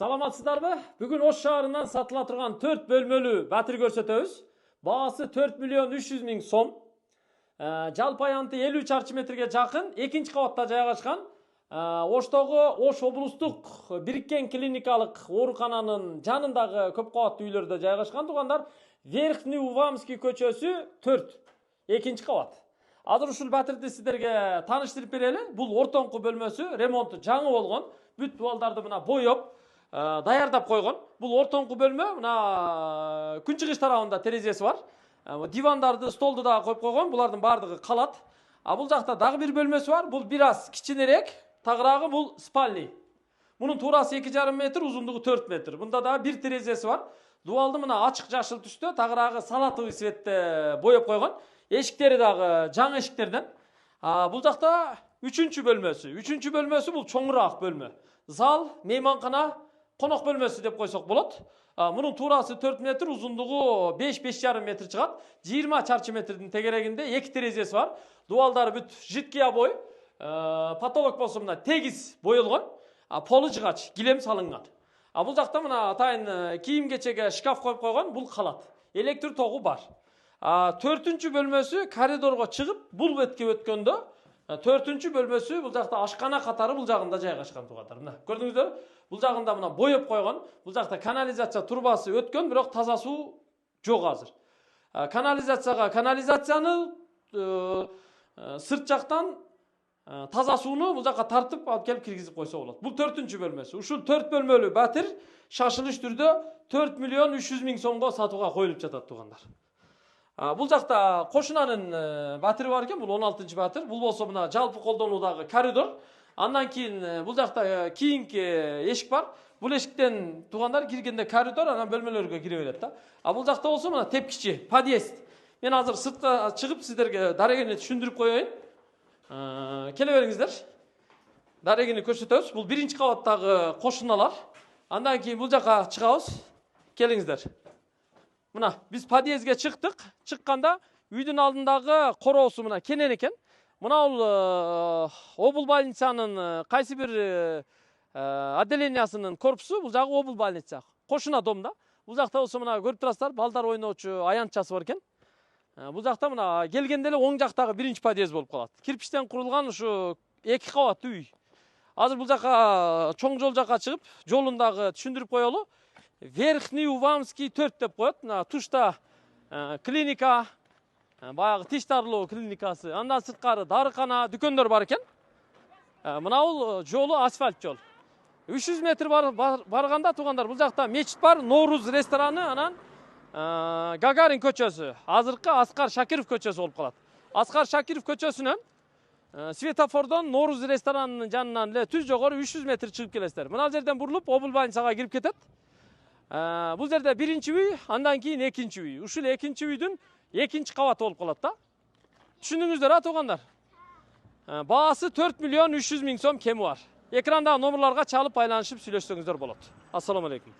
Саламатсыздарбы? Бүгүн Ош шаарынан сатыла турган 4 бөлмөлүү батир көрсөтөбүз. Баасы 4 миллион 300 миң сом. Жалпы аянты 50 чарчы метрге жакын, экинчи кабатта жайгашкан. Оштогу Ош облустук бириккен клиникалык оорукананын жанындагы көп кабаттуу үйлөрдө жайгашкан туугандар. Верхний Увамский көчөсү 4, экинчи кабат. Азыр ушул батирди сиздерге тааныштырып берели. Бул ортоңку бөлмөсү, ремонту жаңы болгон. Бүт дуалдарды мына боёп, даярдап койгон. Бул ортоңку бөлмө, мына күн чыгыш тарабында терезеси бар. Дивандарды, столду да коюп койгон. Булардын баардыгы калат. Бул жакта дагы бир бөлмөсү бар. Бул бир аз кичинерээк. Тагыраагы бул спальный. Мунун туурасы 2,5 метр, узундугу 4 метр. Мында дагы бир терезеси бар. Дуалды мына ачык жашыл түстө, тагыраагы салатовый цветте боёп койгон. Эшиктери дагы жаңы эшиктерден. Бул жакта үчүнчү бөлмөсү бул чоңураак бөлмө. Зал, мейманкана, конок бөлмөсү деп койсок болот. Мунун туурасы 4 метр, узундугу 5,5 метр чыгат. 20 чарчы метрдин тегерегинде 2 терезеси бар. Дуалдары бүт жидкий обой. Потолок болсо мына тегиз боелгон. Полу жыгач, килем салынган. Бул жакта мына атайын кийим кечеге шкаф коюп койгон, бул калат. Электр тогу бар. 4-үнчү бөлмөсү коридорго чыгып, бул бетке өткөндө 4-үнчү бөлмөсү бул жакта ашкана катары бул жагында жайгашкан туугандар. Мына көрдүңүздөр? Бул жагында мына боёп койгон. Бул жакта канализация турбасы өткөн, бирок таза суу жок азыр. Канализацияны сырт жактан таза сууну бул жакка тартып алып келип киргизип койсо болот. Бул 4-үнчү бөлмөсү. Ушул 4 бөлмөлүү батир шашылыш түрдө 4 миллион 300 миң сомго сатууга коюлуп жатат туугандар. Бул жакта кошунанын батири бар экен, бул 16-чы батир. Бул болсо мына жалпы колдонуудагы коридор. Андан кийин бул жакта кийинки эшик бар. Бул эшиктен туугандар киргенде коридор, анан бөлмөлөргө кире берет да. Бул жакта болсо мына тепкичи, подъезд. Мен азыр сыртка чыгып сиздерге дарегени түшүндүрүп коеюн. Келе бериңиздер. Дарегени көрсөтөбүз. Бул биринчи кабаттагы кошуналар. Андан кийин бул жака чыгабыз. Келиңиздер. Мына биз подъездге чыктык. Чыкканда үйдүн алдындагы короосу мына кенен экен. Мына бул обул больницанын кайсы бир отделениясынын корпусу, бул жагы обул больница. Кошуна домда. Бул жакта болсо мына көрүп турасыздар, балдар ойноочу аянтчасы бар экен. Бул жакта мына келгенде эле оң жактагы биринчи подъезд болуп калат. Кирпичтен курулган ушу 2 кабаттуу үй. Азыр бул жака чоң жол жака чыгып, жолундагы түшүндүрүп коелу. Верхний Увамский 4 деп коет. Мына тушта клиника, баягы тиш дарылоо клиникасы, андан сырткары дарыкана, дүкөндөр бар экен. Мына бул жолу асфальт жол. 300 метр барганда туугандар, бул жакта мечит бар, Норуз рестораны, анан Гагарин көчөсү, азыркы Аскар Шакиров көчөсү болуп калат. Аскар Шакиров көчөсүнөн светофордон Норуз ресторанынын жанынан эле түз жогору 300 метр чыгып келесиздер. Мына жерден бурулуп обул больницага кирип кетет. Бул жерде биринчи үй, андан кийин экинчи үй. Ушул экинчи үйдүн экинчи кабаты болуп калат да. Түшүндүңүздөр, туугандар? Баасы 4 миллион 300 миң сом кеми бар. Экрандагы номерларга чалып айланышып сүйлөшсөңүздөр болот. Ассаламу алейкум.